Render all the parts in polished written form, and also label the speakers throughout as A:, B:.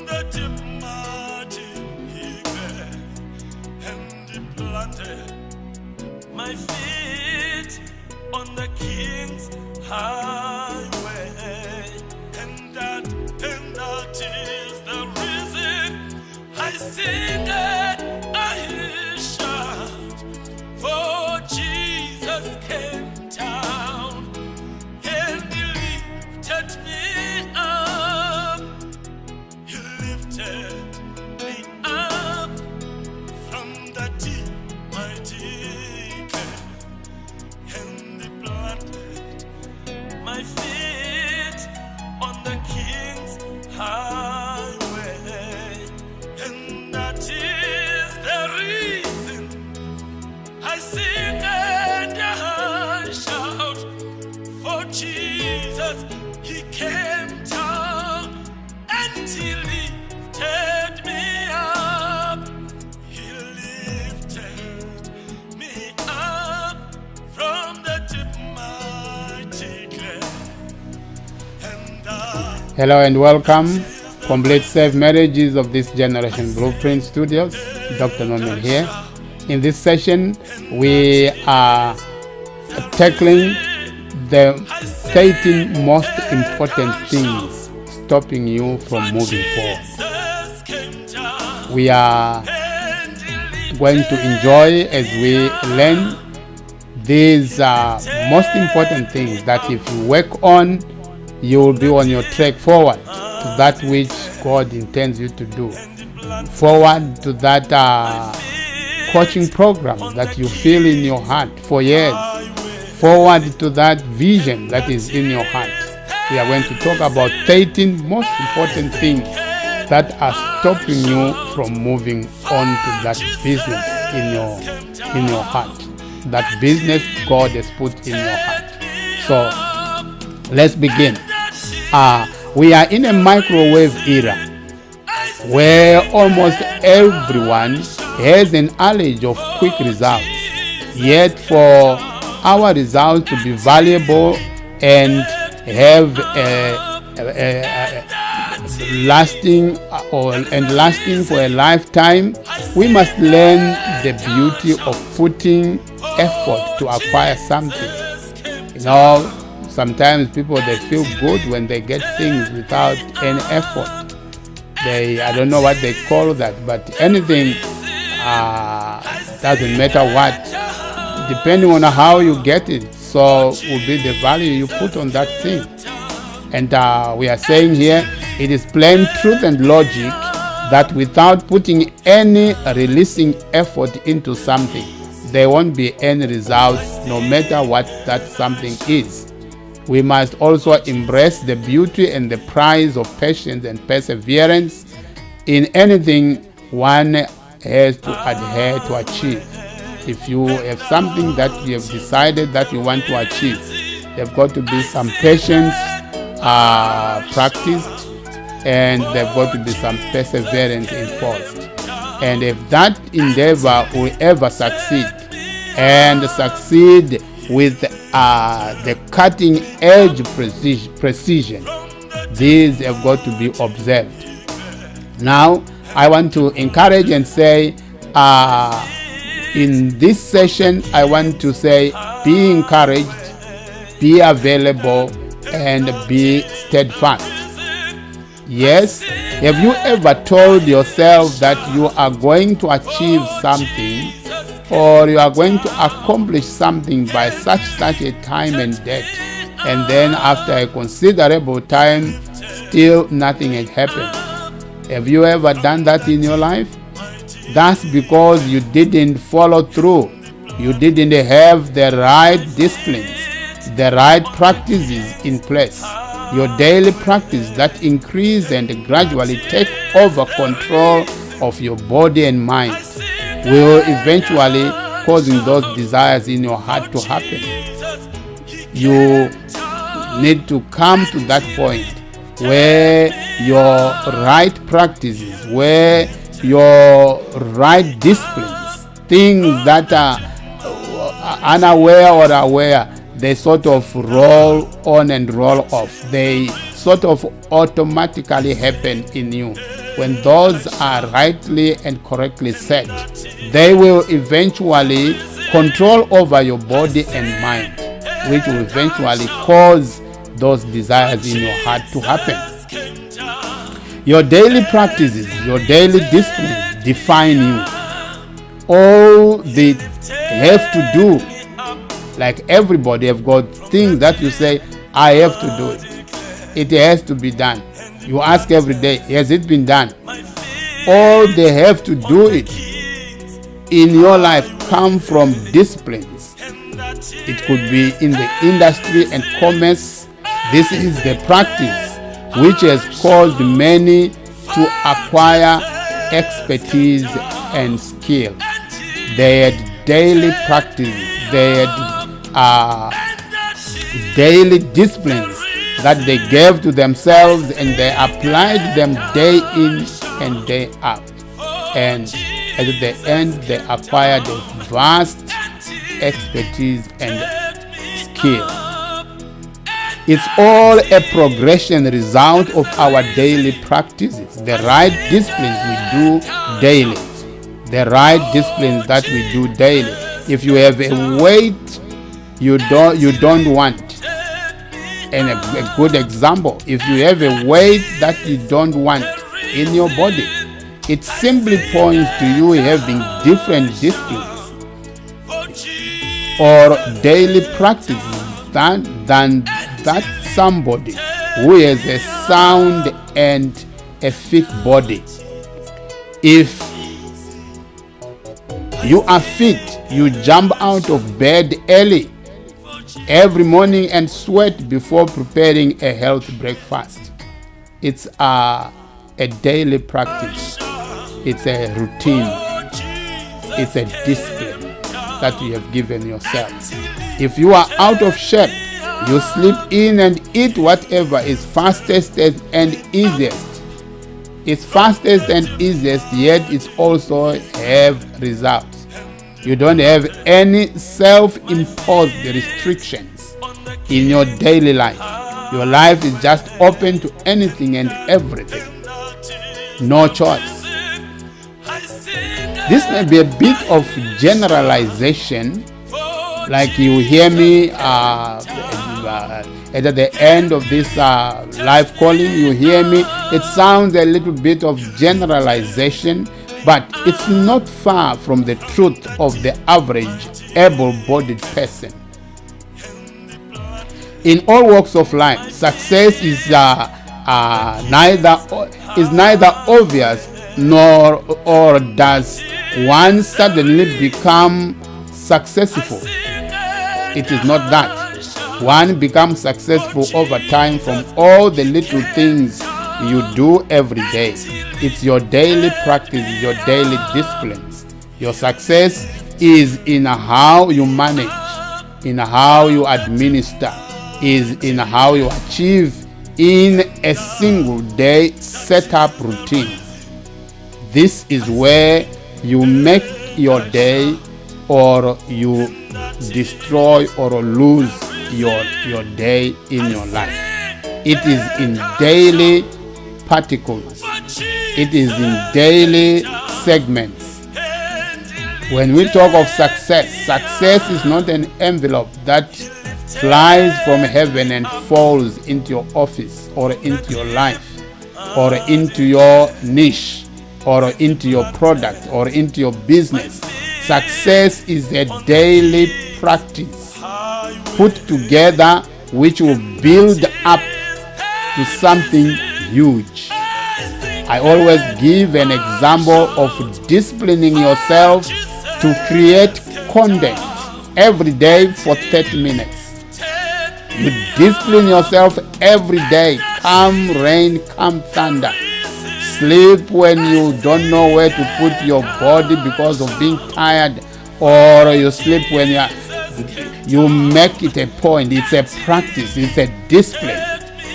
A: the Timothy and he planted my feet on the King's highway, and that is the reason I sing and I shout, for Jesus came down and he lifted me up. He lifted me up from the deep, mighty clay, and he planted my feet on the King's highway, and that is the reason I sing and I shout, for Jesus, he came down and he lifted me up. He lifted me up from the deep, mighty clay, and
B: Hello and welcome. Complete Safe Marriages of this Generation Blueprint Studios. Dr. Norman here. In this session, we are tackling the 13 most important things stopping you from moving forward. We are going to enjoy as we learn these most important things that if you work on, you will be on your track forward to that which God intends you to do. Forward to that coaching program that you feel in your heart for years. Forward to that vision that is in your heart. We are going to talk about 13 most important things that are stopping you from moving on to that business in your heart. That business God has put in your heart. So let's begin. We are in a microwave era where almost everyone has an allergy of quick results. Yet for our results to be valuable and have lasting for a lifetime, we must learn the beauty of putting effort to acquire something. Sometimes people, they feel good when they get things without any effort. I don't know what they call that, but anything doesn't matter what, depending on how you get it, so will be the value you put on that thing. And we are saying here, it is plain truth and logic that without putting any releasing effort into something, there won't be any results, no matter what that something is. We must also embrace the beauty and the price of patience and perseverance in anything one has to adhere to achieve. If you have something that you have decided that you want to achieve, there's got to be some patience practiced, and there's got to be some perseverance enforced. And if that endeavor will ever succeed, and succeed with the cutting edge precision, these have got to be observed. Now, I want to encourage and say, in this session, I want to say, be encouraged, be available, and be steadfast. Yes, have you ever told yourself that you are going to achieve something, or you are going to accomplish something by such a time and date, and then after a considerable time, still nothing has happened? Have you ever done that in your life? That's because you didn't follow through. You didn't have the right disciplines, the right practices in place. Your daily practice that increase and gradually take over control of your body and mind will eventually causing those desires in your heart to happen. You need to come to that point where your right practices, where your right disciplines, things that are unaware or aware, they sort of roll on and roll off. They sort of automatically happen in you. when those are rightly and correctly set, they will eventually control over your body and mind, which will eventually cause those desires in your heart to happen. Your daily practices, your daily disciplines define you. All they have to do, like everybody have got things that you say, I have to do it. It has to be done. You ask every day, has it been done? All they have to do it in your life come from disciplines. It could be in the industry and commerce. This is the practice which has caused many to acquire expertise and skill. They had daily practices, they had daily disciplines that they gave to themselves, and they applied them day in and day out. And at the end, they acquired a vast expertise and skill. It's all a progression result of our daily practices, the right disciplines we do daily. The right disciplines that we do daily. If you have a weight you don't want, and a good example, if you have a weight that you don't want in your body, it simply points to you having different disciplines or daily practices than that somebody who has a sound and a fit body. If you are fit, you jump out of bed early every morning and sweat before preparing a healthy breakfast. It's a daily practice. It's a routine. It's a discipline that you have given yourself. If you are out of shape, you sleep in and eat whatever is fastest and easiest. It's fastest and easiest, yet it also have results. You don't have any self-imposed restrictions in your daily life. Your life is just open to anything and everything. No choice. This may be a bit of generalization, like you hear me at the end of this live calling, you hear me. It sounds a little bit of generalization, but it's not far from the truth of the average able-bodied person. In all walks of life, success is neither obvious nor does one suddenly become successful. It is not that. One becomes successful over time from all the little things you do every day. It's your daily practice, your daily disciplines. Your success is in how you manage, in how you administer, is in how you achieve in a single day setup routine. This is where you make your day, or you destroy or lose your day in your life. It is in daily particles. It is in daily segments. When we talk of success is not an envelope that flies from heaven and falls into your office or into your life or into your niche or into your product or into your business. Success is a daily practice put together which will build up to something huge. I always give an example of disciplining yourself to create content every day for 30 minutes. You discipline yourself every day, come rain, come thunder. Sleep when you don't know where to put your body because of being tired, or you sleep when you make it a point. It's a practice, it's a discipline.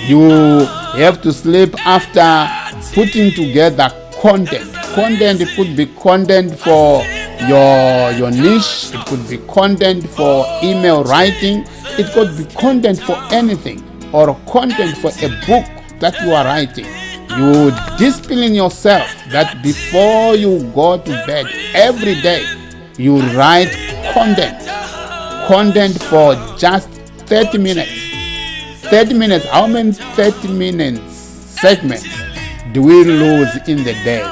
B: You have to sleep after putting together content. Content could be content for your niche, it could be content for email writing, it could be content for anything, or content for a book that you are writing. you discipline yourself that before you go to bed every day, you write content for just 30 minutes. 30 minutes, how many 30 minutes segments do we lose in the day?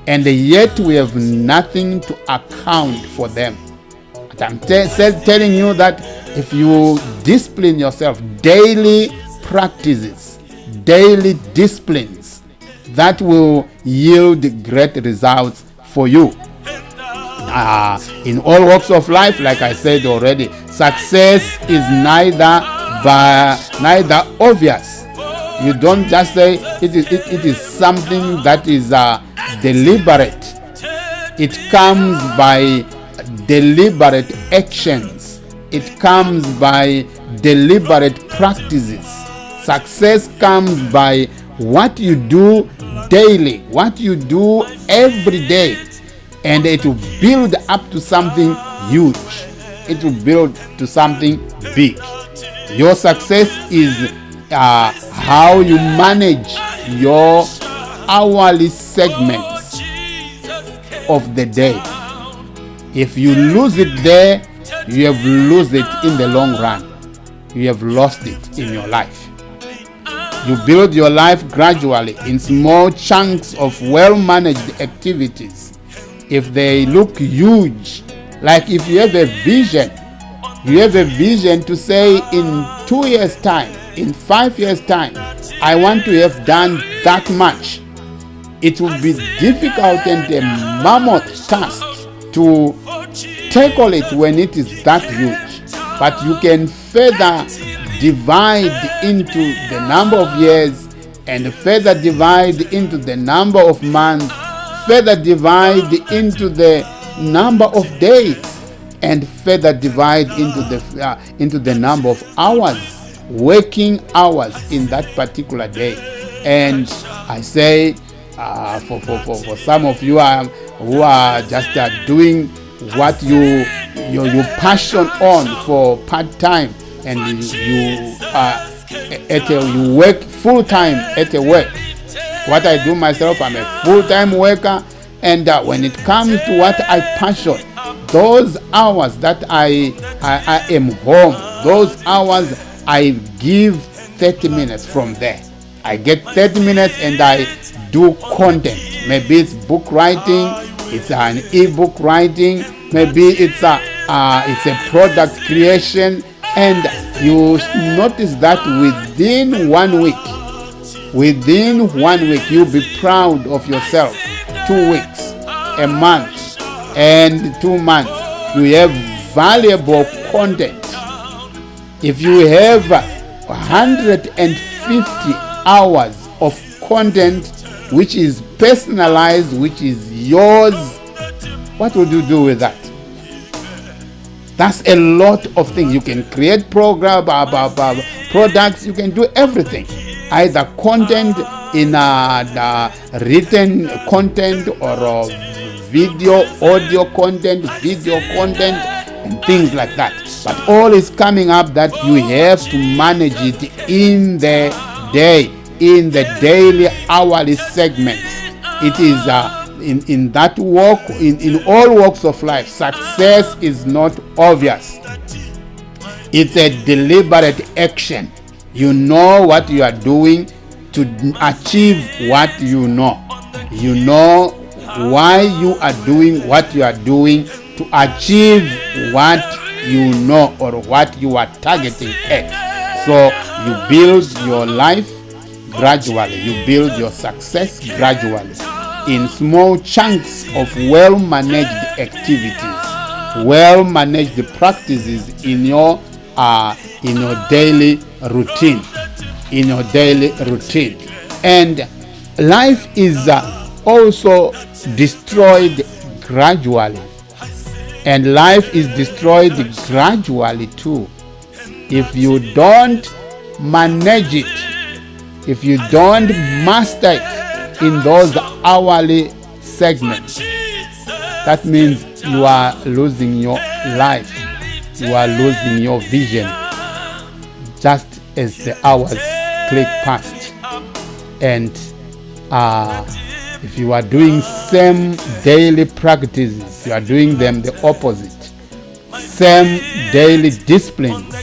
B: And yet we have nothing to account for them. But I'm telling you that if you discipline yourself, daily practices, daily disciplines, that will yield great results for you. In all walks of life, like I said already, success is neither obvious. You don't just say it is something that is deliberate. It comes by deliberate actions. It comes by deliberate practices. Success comes by what you do daily, what you do every day, and it will build up to something huge. It will build to something big. Your success is how you manage your hourly segments of the day. If you lose it there, you have lost it in the long run. You have lost it in your life. You build your life gradually in small chunks of well-managed activities. If they look huge, like if you have a vision, to say in 2 years' time, in 5 years' time, I want to have done that much. It will be difficult and a mammoth task to tackle it when it is that huge. But you can further divide into the number of years, and further divide into the number of months, further divide into the number of days, and further divide into the number of hours, working hours in that particular day. And I say, for some of you who are just doing what you passion on for part time, and you work full time at a work. What I do myself, I'm a full-time worker, and when it comes to what I passion, those hours that I am home, those hours I give 30 minutes from there. I get 30 minutes and I do content. Maybe it's book writing, it's an ebook writing, maybe it's a product creation, and you notice that within 1 week, you'll be proud of yourself. 2 weeks, a month, and 2 months, you have valuable content. If you have 150 hours of content which is personalized, which is yours, what would you do with that? That's a lot of things. You can create products, you can do everything. Either content in the written content, or video, audio content, and things like that. But all is coming up that you have to manage it in the day, in the daily, hourly segments. It is in that walk, in all walks of life, success is not obvious. It's a deliberate action. You know what you are doing to achieve what you know. You know why you are doing what you are doing to achieve what you know, or what you are targeting at. So you build your life gradually. You build your success gradually in small chunks of well-managed activities, well-managed practices in your daily routine. And life is also destroyed gradually. And life is destroyed gradually too. If you don't manage it, if you don't master it in those hourly segments, that means you are losing your life. You are losing your vision just as the hours click past. And if you are doing same daily practices, you are doing them the opposite. Same daily disciplines,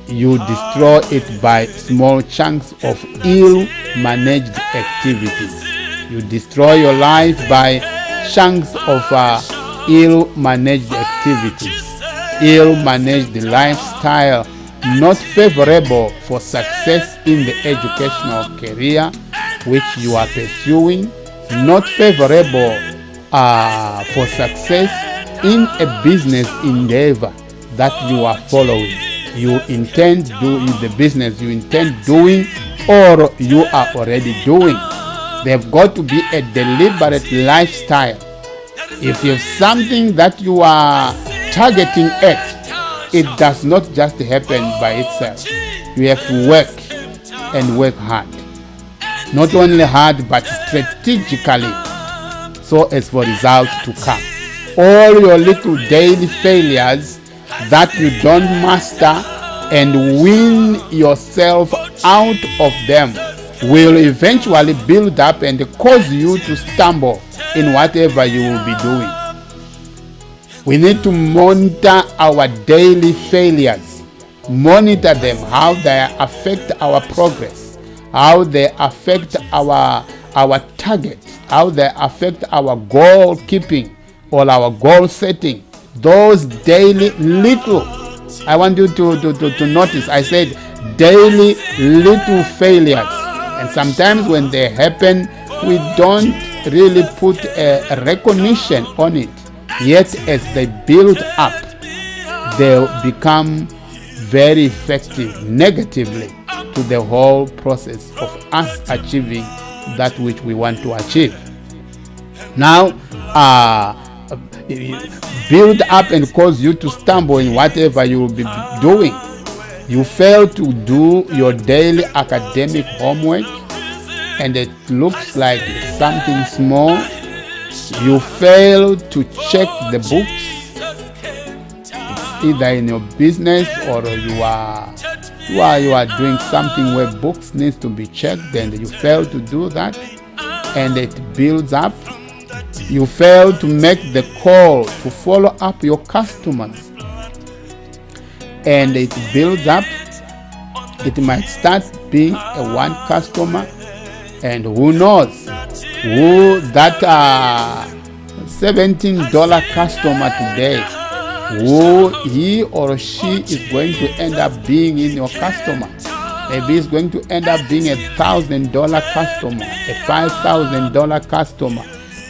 B: you destroy it by small chunks of ill-managed activities. You destroy your life by chunks of ill-managed activities, ill-managed lifestyle, not favorable for success in the educational career which you are pursuing, not favorable for success in a business endeavor that you are following. You intend doing the business you intend doing, or you are already doing. They've got to be a deliberate lifestyle. If you have something that you are targeting at, it does not just happen by itself. You have to work and work hard. Not only hard, but strategically, so as for results to come. All your little daily failures that you don't master and win yourself out of them will eventually build up and cause you to stumble in whatever you will be doing. We need to monitor our daily failures. Monitor them, how they affect our progress, how they affect our targets, how they affect our goal keeping or our goal setting. Those daily little, I want you to notice, I said daily little failures. And sometimes when they happen, we don't really put a recognition on it. Yet as they build up, they'll become very effective negatively to the whole process of us achieving that which we want to achieve. Now, build up and cause you to stumble in whatever you will be doing. You fail to do your daily academic homework and it looks like something small. You fail to check the books. It's either in your business or you are doing something where books needs to be checked, and you fail to do that, and it builds up. You fail to make the call to follow up your customers, and it builds up. It might start being a one customer, and who knows who that $17 customer today, who he or she is going to end up being in your customer. Maybe it's going to end up being $1,000 customer, a $5,000 customer,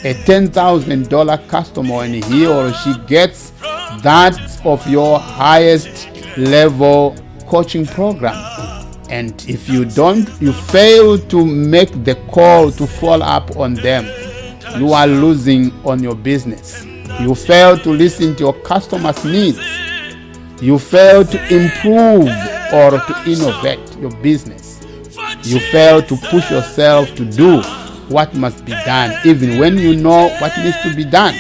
B: a $10,000 customer, and he or she gets that of your highest level coaching program. And if you fail to make the call to follow up on them, you are losing on your business. You fail to listen to your customers' needs. You fail to improve or to innovate your business. You fail to push yourself to do what must be done, even when you know what needs to be done.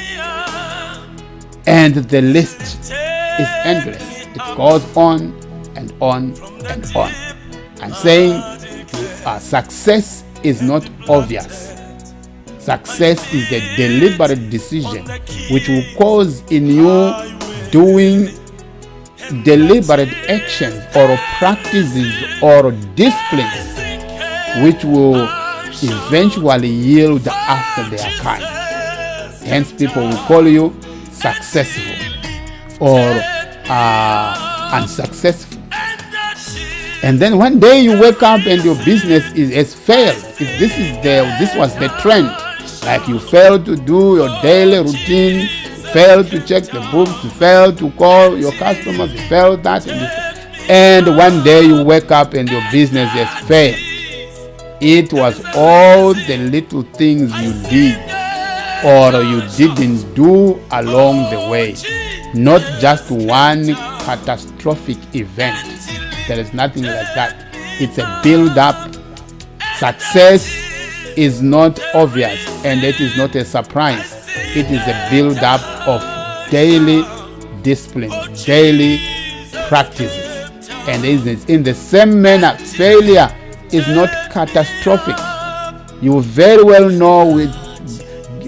B: And the list is endless. It goes on and on and on. I'm saying success is not obvious. Success is a deliberate decision which will cause in you doing deliberate actions or practices or disciplines which will eventually yield after their kind. Hence people will call you successful or unsuccessful. And then one day you wake up and your business has failed. If this was the trend, like you failed to do your daily routine, you failed to check the books, you failed to call your customers, you failed that, and one day you wake up and your business has failed. It was all the little things you did or you didn't do along the way, not just one catastrophic event. There is nothing like that. It's a build-up. Success is not obvious and it is not a surprise. It is a build-up of daily discipline, daily practices. And in the same manner, failure is not catastrophic. You very well know, with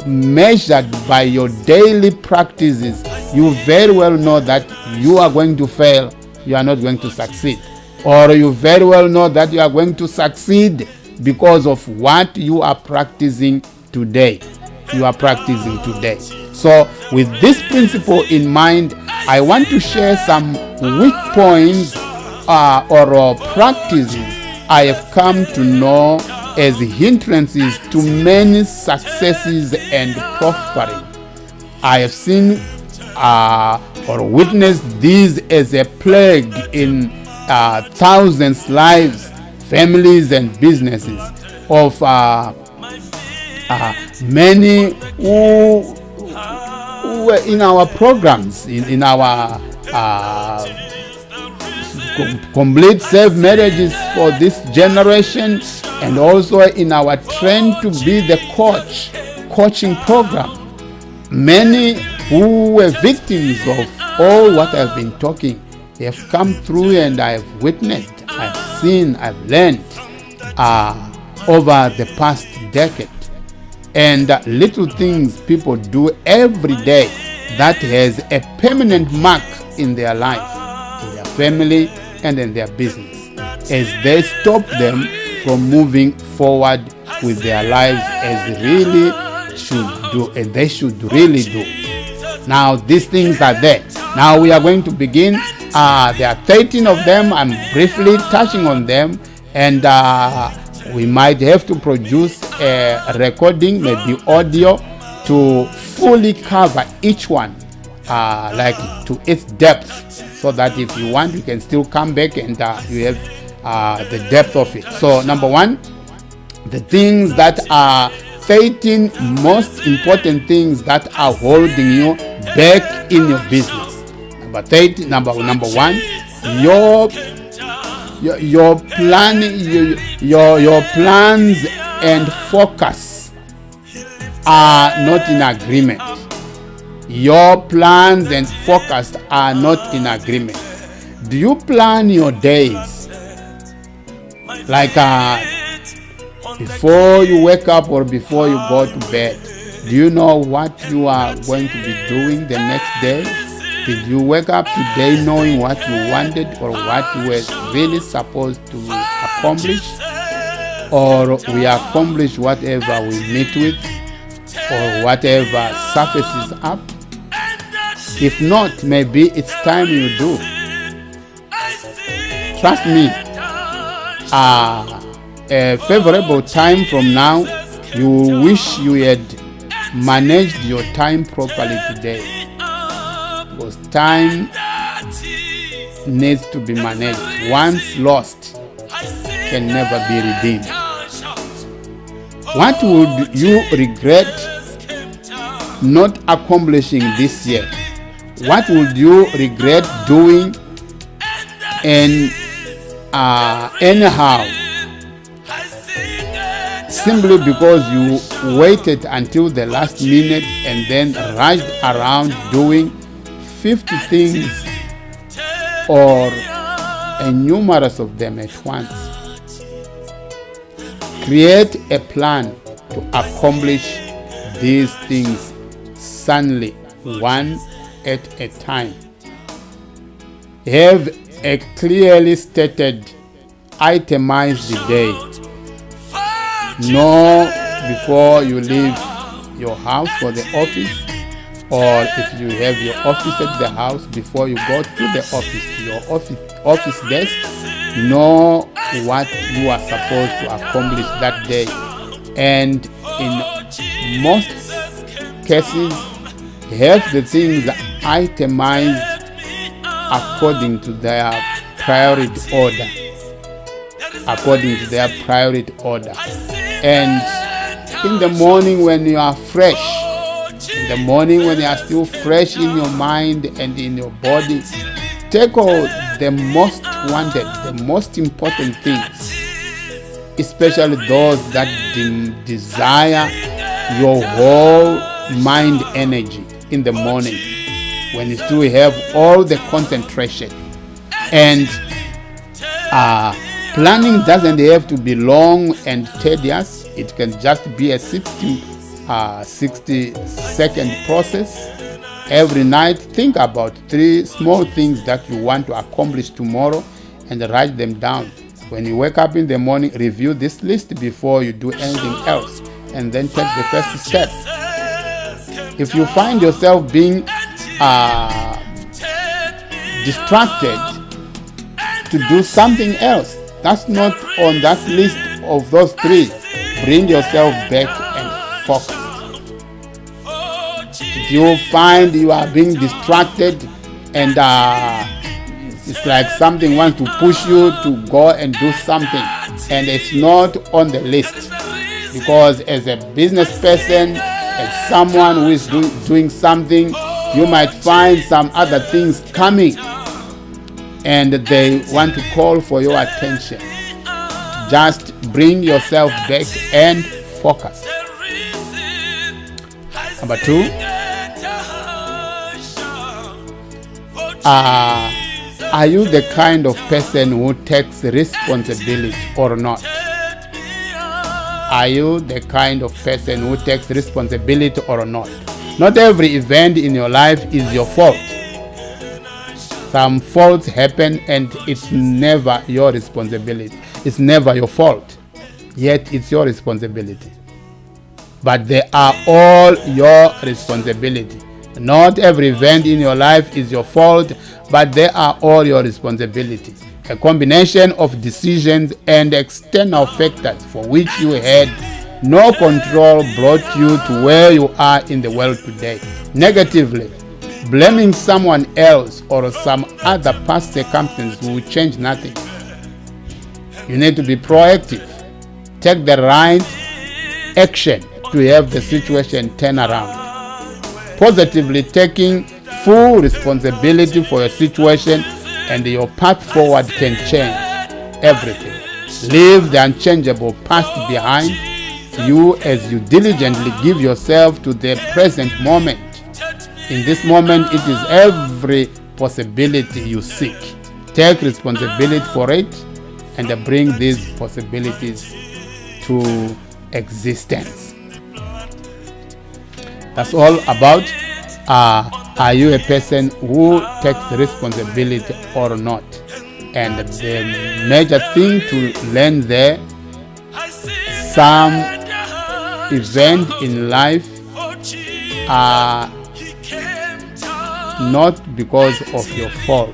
B: measured by your daily practices, you very well know that you are going to fail. You are not going to succeed. Or you very well know that you are going to succeed because of what you are practicing today. So with this principle in mind, I want to share some weak points or practices I have come to know as hindrances to many successes and prospering. I have seen or witnessed these as a plague in thousands' lives, families, and businesses of many who were in our programs, in our complete safe marriages for this generation, and also in our train to be the coaching program. Many who were victims of all what I've been talking have come through, and I've witnessed, I've seen, I've learned over the past decade. And little things people do every day that has a permanent mark in their life, in their family, and in their business, as they stop them from moving forward with their lives as they should really do. Now these things are there. Now we are going to begin. There are 13 of them. I'm briefly touching on them, and we might have to produce a recording, maybe audio, to fully cover each one, like to its depth, so that if you want, you can still come back and you have the depth of it. So number one, the things that are 13 most important things that are holding you back in your business. Number one, your plans and focus are not in agreement. Your plans and focus are not in agreement. Do you plan your days like before you wake up or before you go to bed? Do you know what you are going to be doing the next day? Did you wake up today knowing what you wanted or what you were really supposed to accomplish? Or we accomplish whatever we meet with, or whatever surfaces up? If not, maybe it's time you do. Trust me, a favorable time from now, you wish you had managed your time properly today. Because time needs to be managed. Once lost, can never be redeemed. What would you regret not accomplishing this year? What would you regret doing and anyhow, simply because you waited until the last minute and then rushed around doing 50 things or a numerous of them at once? Create a plan to accomplish these things suddenly, one at a time. Have a clearly stated, itemized day. Know before you leave your house for the office, or if you have your office at the house, before you go to the office, to your office desk, know what you are supposed to accomplish that day. And in most cases, have the things itemized according to their priority order. And in the morning when you are fresh, in the morning when you are still fresh in your mind and in your body, take all the most wanted, the most important things, especially those that desire your whole mind energy in the morning, when you still have all the concentration. And Planning doesn't have to be long and tedious. It can just be a 60-second process. Every night, think about 3 small things that you want to accomplish tomorrow and write them down. When you wake up in the morning, review this list before you do anything else, and then take the first step. If you find yourself being distracted to do something else that's not on that list of those 3, bring yourself back and focus. If you find you are being distracted and it's like something wants to push you to go and do something and it's not on the list, because as a business person, as someone who is doing something, you might find some other things coming and they want to call for your attention. Just bring yourself back and focus. Number 2, are you the kind of person who takes responsibility or not? Are you the kind of person who takes responsibility or not? Not every event in your life is your fault. Some faults happen and it's never your responsibility. It's never your fault, yet it's your responsibility. But they are all your responsibility. Not every event in your life is your fault, but they are all your responsibility. A combination of decisions and external factors for which you had no control brought you to where you are in the world today. Negatively, blaming someone else or some other past circumstance will change nothing. You need to be proactive. Take the right action to have the situation turn around. Positively taking full responsibility for your situation and your path forward can change everything. Leave the unchangeable past behind you as you diligently give yourself to the present moment. In this moment, it is every possibility you seek. Take responsibility for it and bring these possibilities to existence. That's all about are you a person who takes responsibility or not? And the major thing to learn there, some events in life are not because of your fault,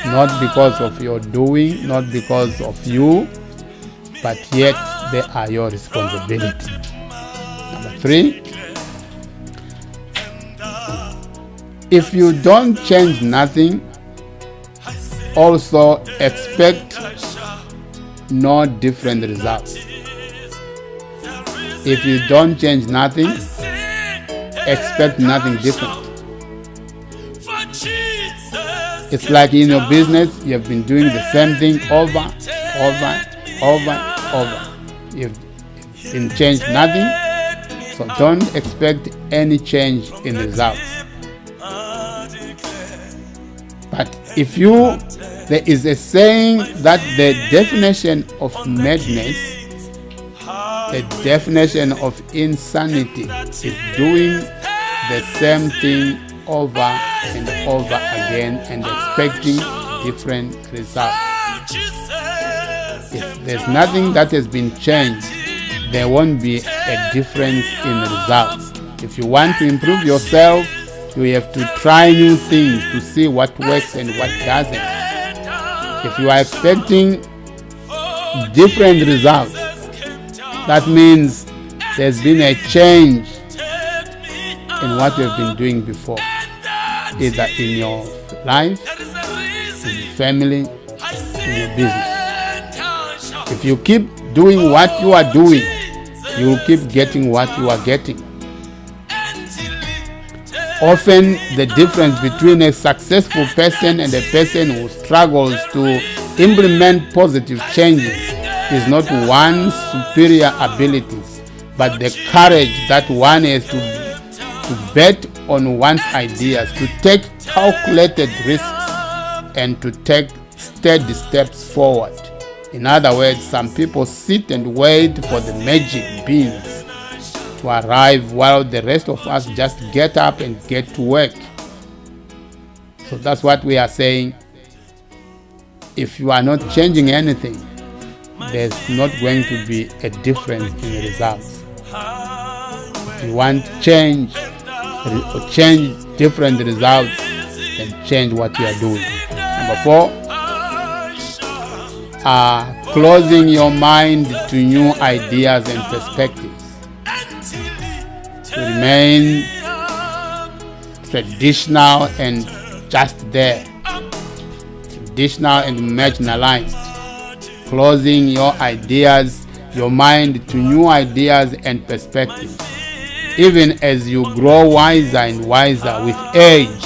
B: not because of your doing, not because of you, but yet they are your responsibility. Number 3, if you don't change nothing, also expect no different results. If you don't change nothing, expect nothing different. It's like in your business, you have been doing the same thing over. You've been changed nothing, so don't expect any change in results. But there is a saying that the definition of madness, the definition of insanity, is doing the same thing over and over again and expecting different results. If there's nothing that has been changed, there won't be a difference in results. If you want to improve yourself, you have to try new things to see what works and what doesn't. If you are expecting different results, that means there's been a change in what you've been doing before, either in your life, in your family, in your business. If you keep doing what you are doing, you will keep getting what you are getting. Often the difference between a successful person and a person who struggles to implement positive changes is not one's superior abilities, but the courage that one has to bet on one's ideas, to take calculated risks, and to take steady steps forward. In other words, some people sit and wait for the magic beans to arrive while the rest of us just get up and get to work. So that's what we are saying. If you are not changing anything, there's not going to be a difference in the results. If you want change different results, then change what you are doing. Number 4, closing your mind to new ideas and perspectives. To remain traditional and just there, traditional and marginalized. Closing your mind to new ideas and perspectives. Even as you grow wiser and wiser with age,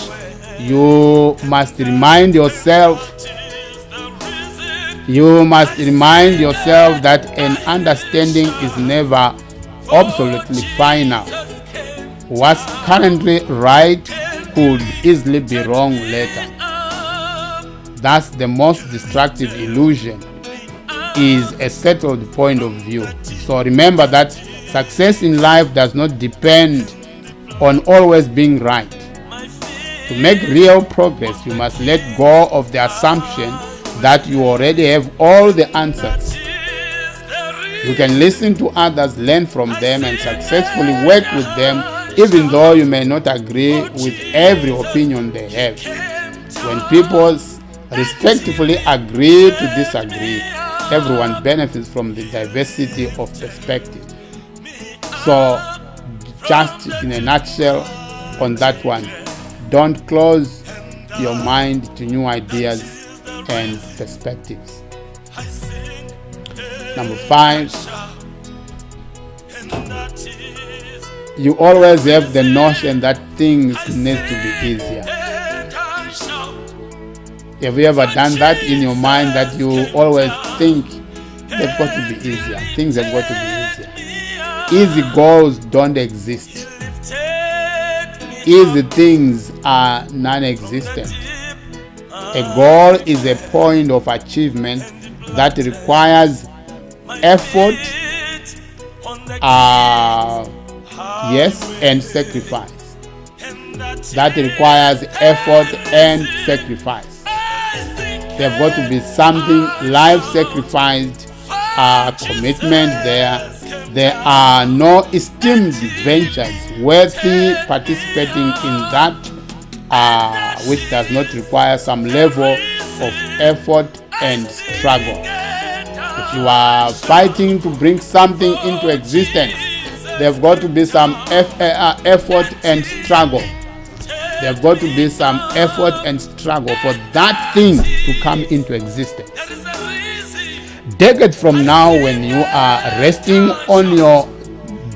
B: you must remind yourself that an understanding is never absolutely final. What's currently right could easily be wrong later. That's the most destructive illusion, is a settled point of view. So remember that success in life does not depend on always being right. To make real progress, you must let go of the assumption that you already have all the answers. You can listen to others, learn from them, and successfully work with them, even though you may not agree with every opinion they have. When people respectfully agree to disagree, everyone benefits from the diversity of perspective. So, just in a nutshell on that one, don't close your mind to new ideas and perspectives. Number 5, you always have the notion that things need to be easier. Have you ever done that in your mind, that you always think they've got to be easier? Things have got to be easier. Easy goals don't exist. Easy things are non-existent. A goal is a point of achievement that requires effort, and sacrifice. That requires effort and sacrifice. There's got to be something life-sacrificed, commitment there. There are no esteemed ventures worthy participating in that which does not require some level of effort and struggle. If you are fighting to bring something into existence, there's got to be some effort and struggle. There's got to be some effort and struggle for that thing to come into existence. Decades from now, when you are resting on your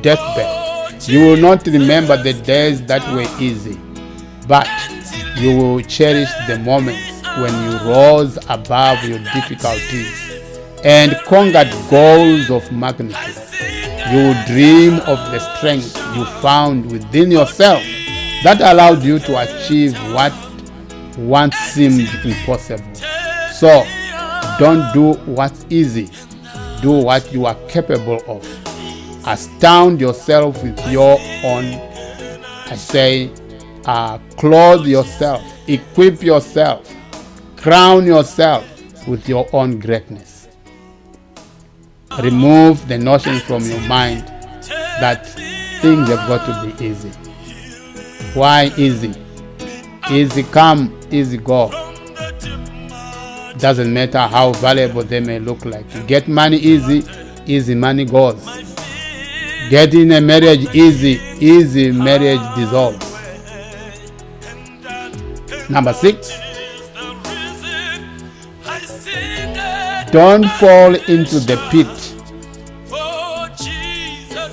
B: deathbed, you will not remember the days that were easy, but you will cherish the moments when you rose above your difficulties and conquered goals of magnitude. You will dream of the strength you found within yourself that allowed you to achieve what once seemed impossible. So, don't do what's easy. Do what you are capable of. Astound yourself with your own, clothe yourself, equip yourself, crown yourself with your own greatness. Remove the notion from your mind that things have got to be easy. Why easy? Easy come, easy go. Doesn't matter how valuable they may look like. You get money easy, easy money goes. Getting a marriage easy, easy marriage dissolves. Number 6, don't fall into the pit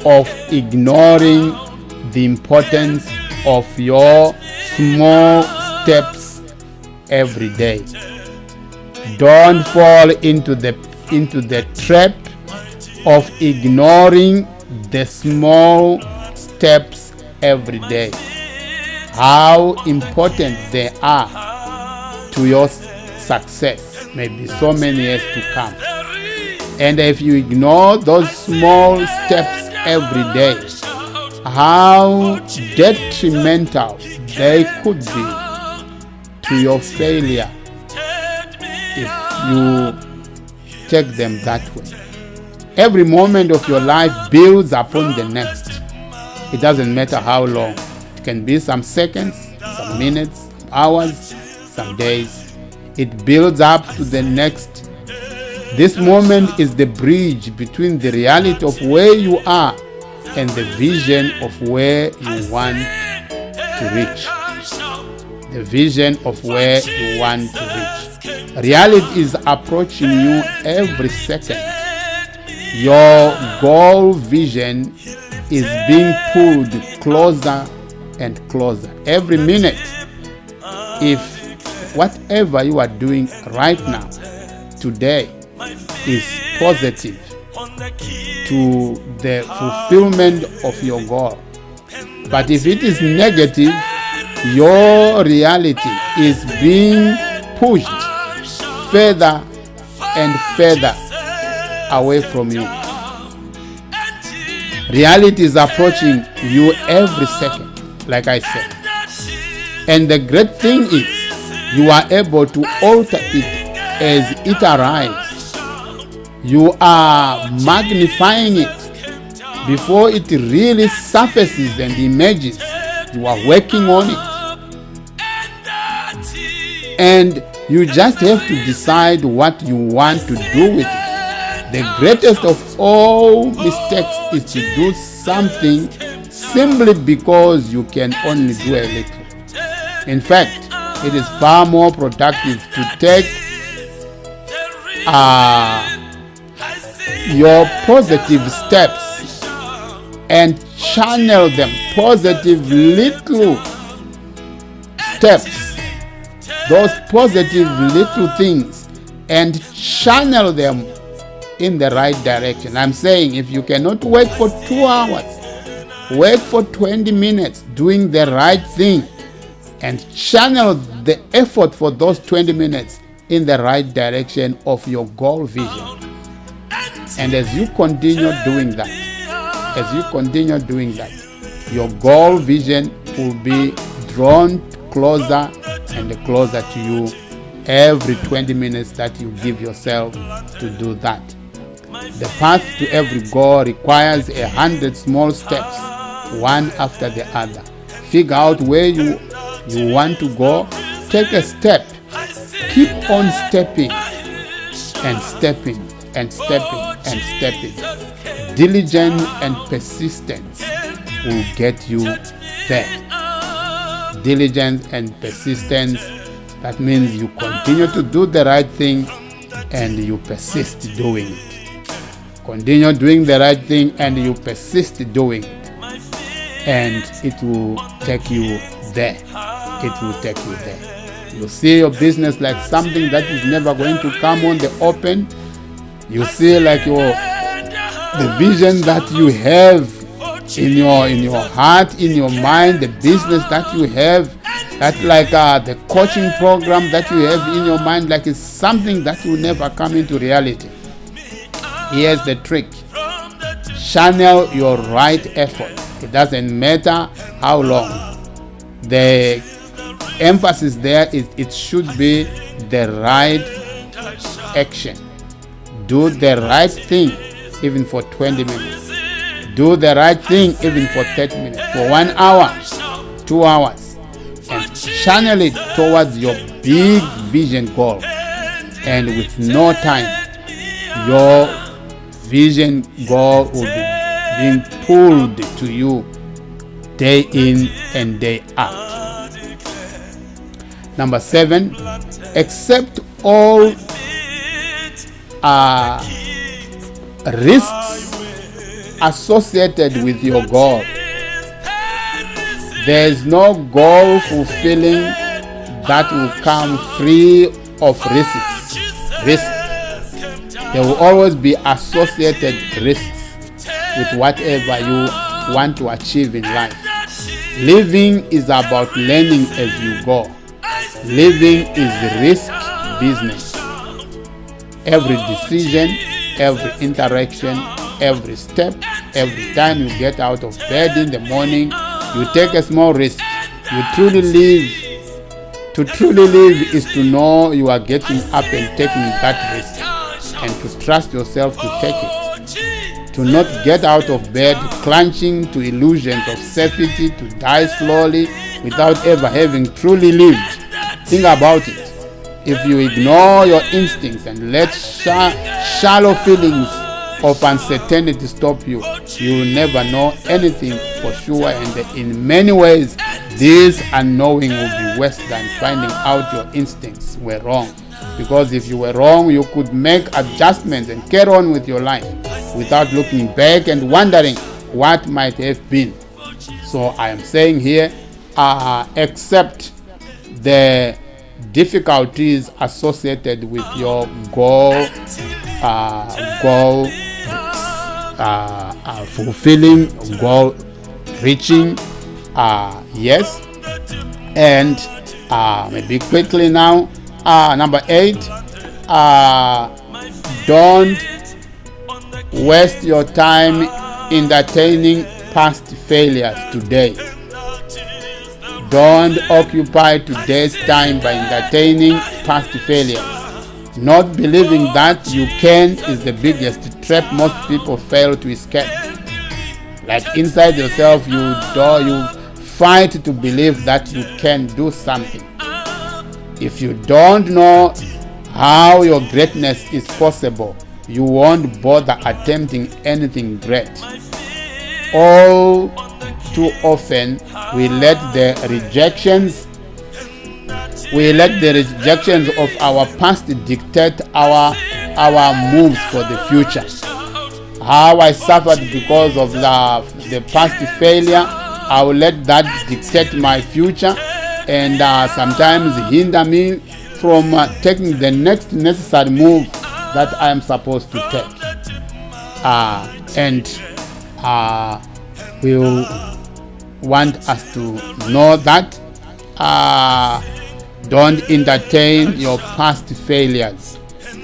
B: of ignoring the importance of your small steps every day. Don't fall into the trap of ignoring the small steps every day. How important they are to your success may be so many years to come. And if you ignore those small steps every day, how detrimental they could be to your failure if you take them that way. Every moment of your life builds upon the next. It doesn't matter how long. It can be some seconds, some minutes, some hours, some days. It builds up to the next. This moment is the bridge between the reality of where you are and the vision of where you want to reach. The vision of where you want to reach. Reality is approaching you every second. Your goal vision is being pulled closer and closer every minute. If whatever you are doing right now, today, is positive to the fulfillment of your goal, but if it is negative, your reality is being pushed further and further away from you. Reality is approaching you every second, like I said. And the great thing is, you are able to alter it as it arrives. You are magnifying it before it really surfaces and emerges. You are working on it. And you just have to decide what you want to do with it. The greatest of all mistakes is to do something simply because you can only do a little. In fact, it is far more productive to take your positive steps and channel them, positive little steps, those positive little things, and channel them in the right direction. I'm saying if you cannot work for 2 hours, work for 20 minutes doing the right thing and channel the effort for those 20 minutes in the right direction of your goal vision. And as you continue doing that, your goal vision will be drawn closer and closer to you every 20 minutes that you give yourself to do that. The path to every goal requires 100 small steps, one after the other. Figure out where you want to go. Take a step. Keep on stepping and stepping and stepping and stepping. Diligence and persistence will get you there. Diligence and persistence, that means you continue to do the right thing and you persist doing it. Continue doing the right thing and you persist doing it. And it will take you there. It will take you there. You see your business like something that is never going to come on the open. You see like the vision that you have in your heart, in your mind, the business that you have, that like the coaching program that you have in your mind, like it's something that will never come into reality. Here's the trick. Channel your right effort. It doesn't matter how long. The emphasis there is it should be the right action. Do the right thing even for 20 minutes. Do the right thing even for 30 minutes, for 1 hour, 2 hours. And channel it towards your big vision goal. And with no time, your vision goal will be being pulled to you day in and day out. Number 7, accept all risks associated with your goal. There is no goal fulfilling that will come free of risks. There will always be associated risks with whatever you want to achieve in life. Living is about learning as you go. Living is risk business. Every decision, every interaction, every step, every time you get out of bed in the morning, you take a small risk. You truly live. To truly live is to know you are getting up and taking that risk, and to trust yourself to take it. To not get out of bed clutching to illusions of safety, to die slowly without ever having truly lived. Think about it. If you ignore your instincts and let shallow feelings of uncertainty stop you, you will never know anything for sure, and in many ways, this unknowing will be worse than finding out your instincts were wrong. Because if you were wrong, you could make adjustments and carry on with your life without looking back and wondering what might have been. So I am saying here, accept the difficulties associated with your goal fulfilling, goal reaching. Yes, and maybe quickly now, number 8, don't waste your time entertaining past failures today. Don't occupy today's time by entertaining past failures. Not believing that you can is the biggest trap most people fail to escape. Like inside yourself, you fight to believe that you can do something. If you don't know how your greatness is possible, you won't bother attempting anything great. All too often, we let the rejections of our past dictate our moves for the future. How I suffered because of the past failure, I will let that dictate my future, and sometimes hinder me from taking the next necessary move that I am supposed to take. We will want us to know that don't entertain your past failures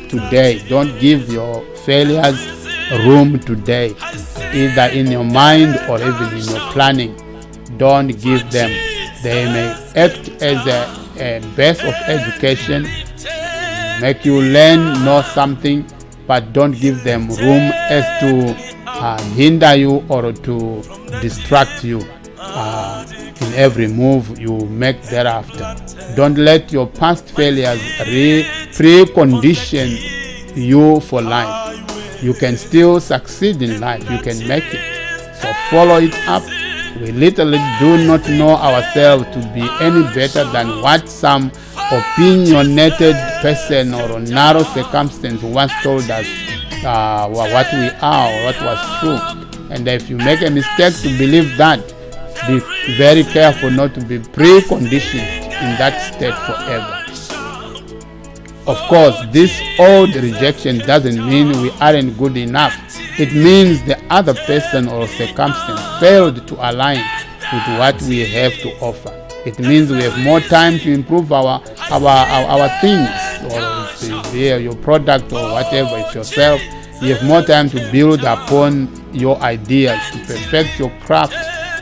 B: today. Don't give your failures room today, either in your mind or even in your planning. Don't give them. They may act as a base of education, make you learn, know something, but don't give them room as to hinder you or to distract you in every move you make thereafter. Don't let your past failures precondition you for life. You can still succeed in life. You can make it. So follow it up. We literally do not know ourselves to be any better than what some opinionated person or narrow circumstance once told us what we are or what was true. And if you make a mistake to believe that, be very careful not to be preconditioned in that state forever. Of course, this old rejection doesn't mean we aren't good enough. It means the other person or circumstance failed to align with what we have to offer. It means we have more time to improve our things, or it's your product or whatever, it's yourself. You have more time to build upon your ideas, to perfect your craft,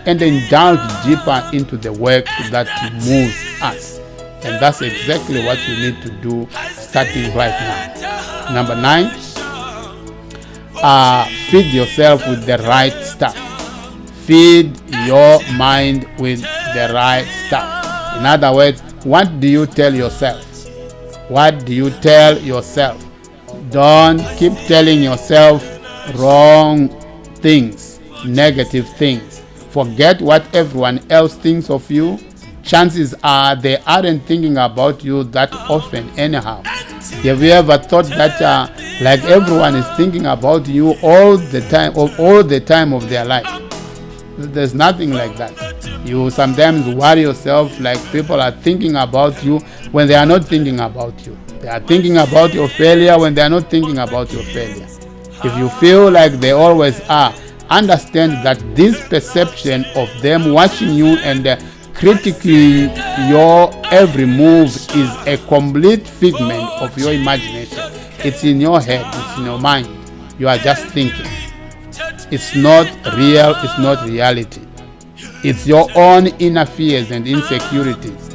B: and indulge deeper into the work that moves us. And that's exactly what you need to do starting right now. Number 9, feed yourself with the right stuff. Feed your mind with the right stuff. In other words, what do you tell yourself? What do you tell yourself? Don't keep telling yourself wrong things, negative things. Forget what everyone else thinks of you. Chances are they aren't thinking about you that often anyhow. Have you ever thought that like everyone is thinking about you all the time of their life? There's nothing like that. You sometimes worry yourself like people are thinking about you when they are not thinking about you. They are thinking about your failure when they are not thinking about your failure. If you feel like they always are, understand that this perception of them watching you and critiquing your every move is a complete figment of your imagination. It's in your head, it's in your mind. You are just thinking. It's not real, it's not reality. It's your own inner fears and insecurities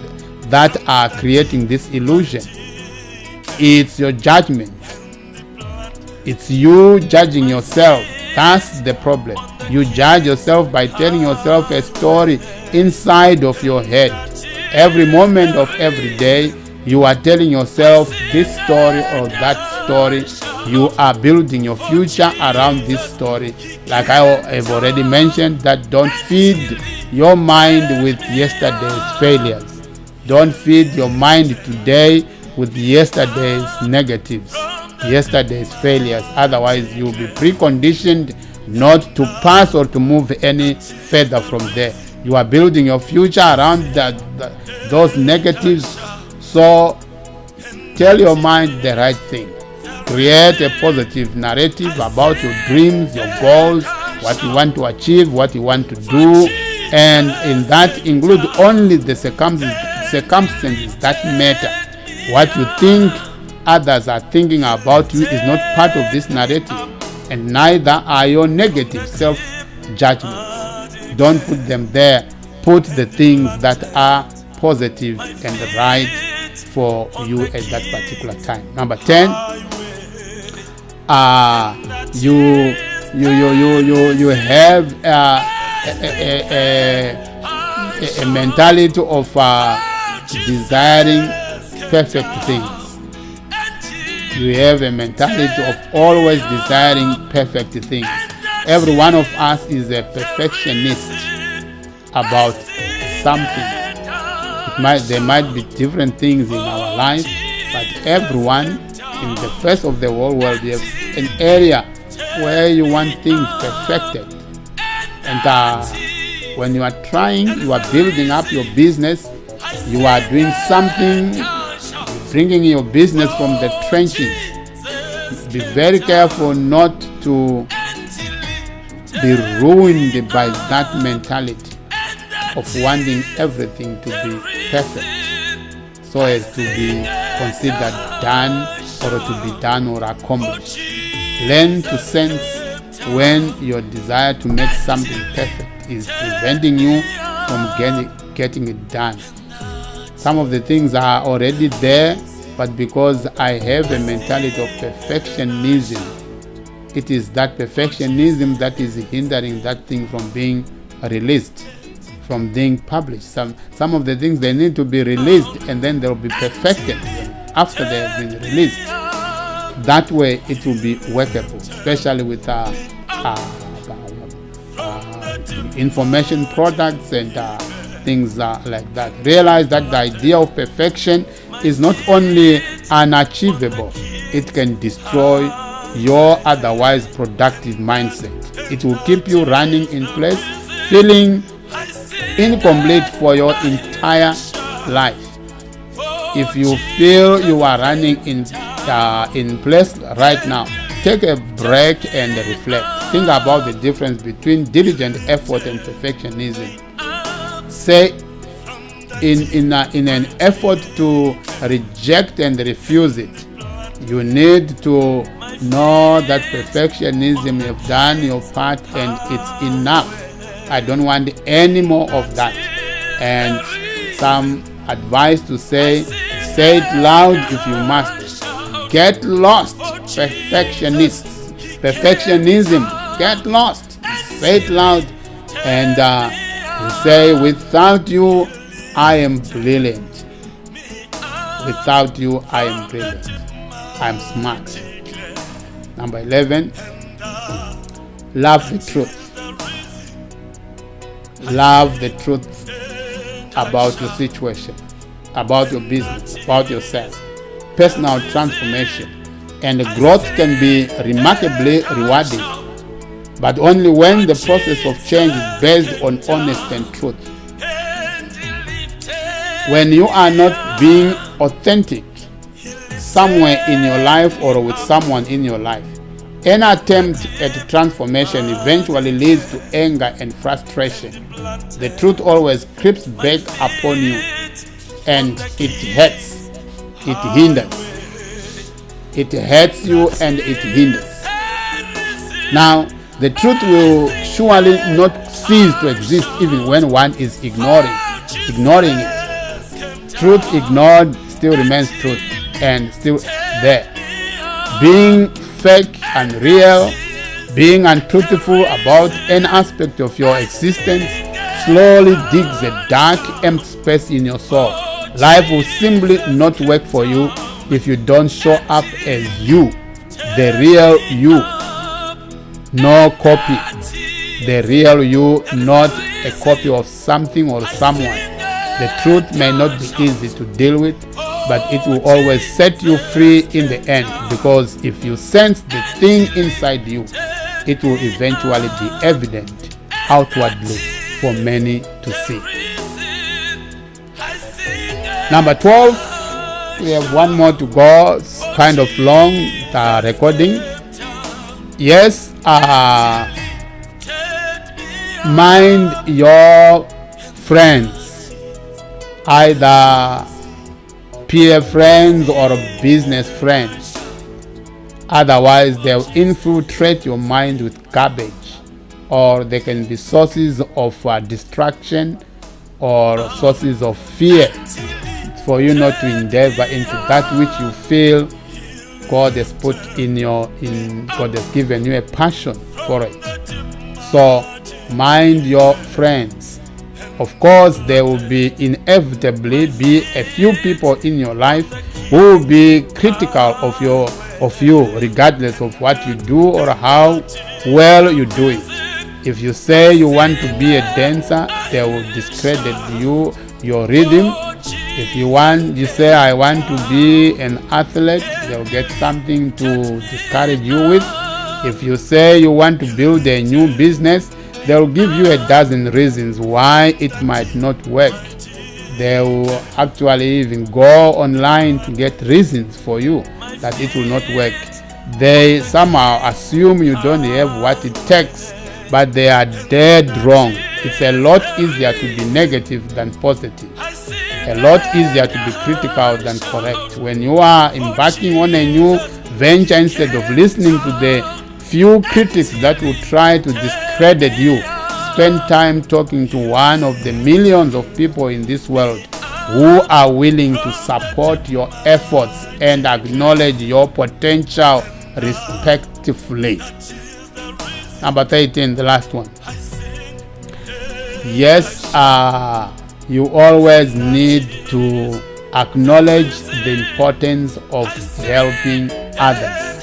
B: that are creating this illusion. It's your judgment. It's you judging yourself. That's the problem. You judge yourself by telling yourself a story inside of your head. Every moment of every day, you are telling yourself this story or that story. You are building your future around this story. Like I have already mentioned, that don't feed your mind with yesterday's failures. Don't feed your mind today with yesterday's negatives, yesterday's failures. Otherwise, you'll be preconditioned not to pass or to move any further from there. You are building your future around those negatives. So tell your mind the right thing. Create a positive narrative about your dreams, your goals, what you want to achieve, what you want to do, and in that include only the circumstances that matter. What you think others are thinking about you is not part of this narrative, and neither are your negative self-judgments. Don't put them there. Put the things that are positive and right for you at that particular time. Number 10, you have a mentality of desiring perfect things. You have a mentality of always desiring perfect things. Every one of us is a perfectionist about something. There might be different things in our life, but everyone in the face of the whole world, you have an area where you want things perfected. And when you are trying, you are building up your business, you are doing something, bringing your business from the trenches. Be very careful not to be ruined by that mentality of wanting everything to be perfect, so as to be considered done or to be done or accomplished. Learn to sense when your desire to make something perfect is preventing you from getting it done. Some of the things are already there, but because I have a mentality of perfectionism, it is that perfectionism that is hindering that thing from being released, from being published. Some of the things, they need to be released and then they'll be perfected after they have been released. That way it will be workable, especially with information products and things like that. Realize that the idea of perfection is not only unachievable, it can destroy your otherwise productive mindset. It will keep you running in place, feeling incomplete for your entire life. If you feel you are running in place right now, take a break and reflect. Think about the difference between diligent effort and perfectionism. Say, in an effort to reject and refuse it, you need to know that perfectionism, you've done your part and it's enough. I don't want any more of that. And some advice to say it loud if you must. Get lost, perfectionists. Perfectionism, get lost. Say it loud and say, without you, I am brilliant. Without you, I am brilliant. I am smart. Number 11, love the truth. Love the truth about your situation, about your business, about yourself. Personal transformation and growth can be remarkably rewarding, but only when the process of change is based on honesty and truth. When you are not being authentic somewhere in your life or with someone in your life, any attempt at transformation eventually leads to anger and frustration. The truth always creeps back upon you, and it hurts, it hinders. It hurts you and it hinders. Now, the truth will surely not cease to exist even when one is ignoring it. Truth ignored still remains truth and still there. Being fake and real, being untruthful about any aspect of your existence slowly digs a dark, empty space in your soul. Life will simply not work for you if you don't show up as you, the real you. No copy. The real you, not a copy of something or someone. The truth may not be easy to deal with, but it will always set you free in the end, because if you sense the thing inside you, it will eventually be evident outwardly for many to see. Number 12, we have one more to go. It's kind of long, recording. Yes, mind your friends, either peer friends or business friends. Otherwise, they'll infiltrate your mind with garbage, or they can be sources of distraction or sources of fear for you not to endeavor into that which you feel God has put God has given you a passion for it. So mind your friends. Of course, there will inevitably be a few people in your life who will be critical of you, regardless of what you do or how well you do it. If you say you want to be a dancer, they will discredit your rhythm. If you say I want to be an athlete, they'll get something to discourage you with. If you say you want to build a new business, they'll give you a dozen reasons why it might not work. They will actually even go online to get reasons for you that it will not work. They somehow assume you don't have what it takes, but they are dead wrong. It's a lot easier to be negative than positive. A lot easier to be critical than correct. When you are embarking on a new venture, instead of listening to the few critics that will try to discredit you, spend time talking to one of the millions of people in this world who are willing to support your efforts and acknowledge your potential respectively. Number 13, the last one. Yes, you always need to acknowledge the importance of helping others.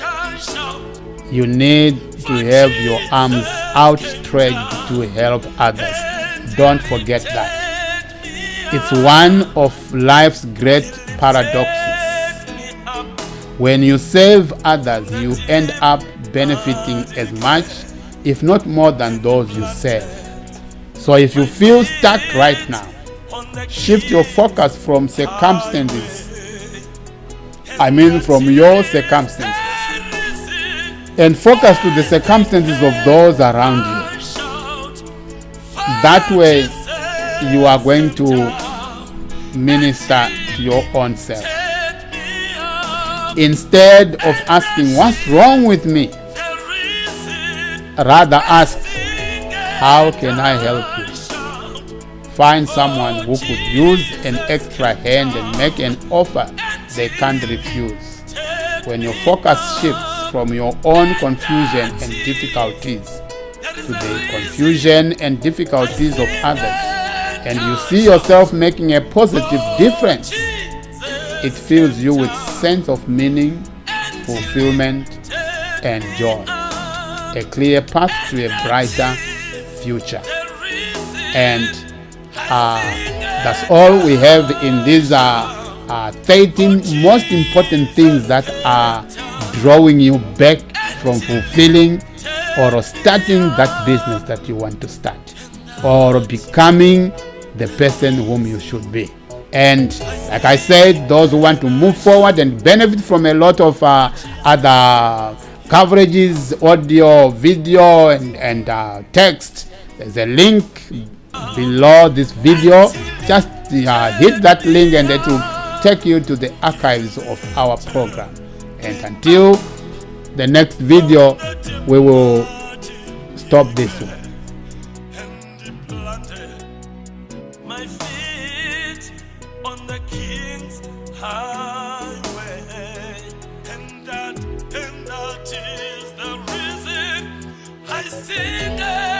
B: You need to have your arms outstretched to help others. Don't forget that. It's one of life's great paradoxes. When you save others, you end up benefiting as much, if not more, than those you save. So if you feel stuck right now, shift your focus from your circumstances, and focus to the circumstances of those around you. That way, you are going to minister to your own self. Instead of asking, what's wrong with me? Rather ask, how can I help you? Find someone who could use an extra hand and make an offer they can't refuse. When your focus shifts from your own confusion and difficulties to the confusion and difficulties of others, and you see yourself making a positive difference, it fills you with sense of meaning, fulfillment, and joy. A clear path to a brighter future. And that's all we have in these 13 most important things that are drawing you back from fulfilling or starting that business that you want to start, or becoming the person whom you should be. And like I said, those who want to move forward and benefit from a lot of other coverages, audio, video, and text, there's a link below this video. Just hit that link and it will take you to the archives of our program. And until the next video, we will stop this one.
A: And he planted my feet on the King's highway, and that is the reason I sing it.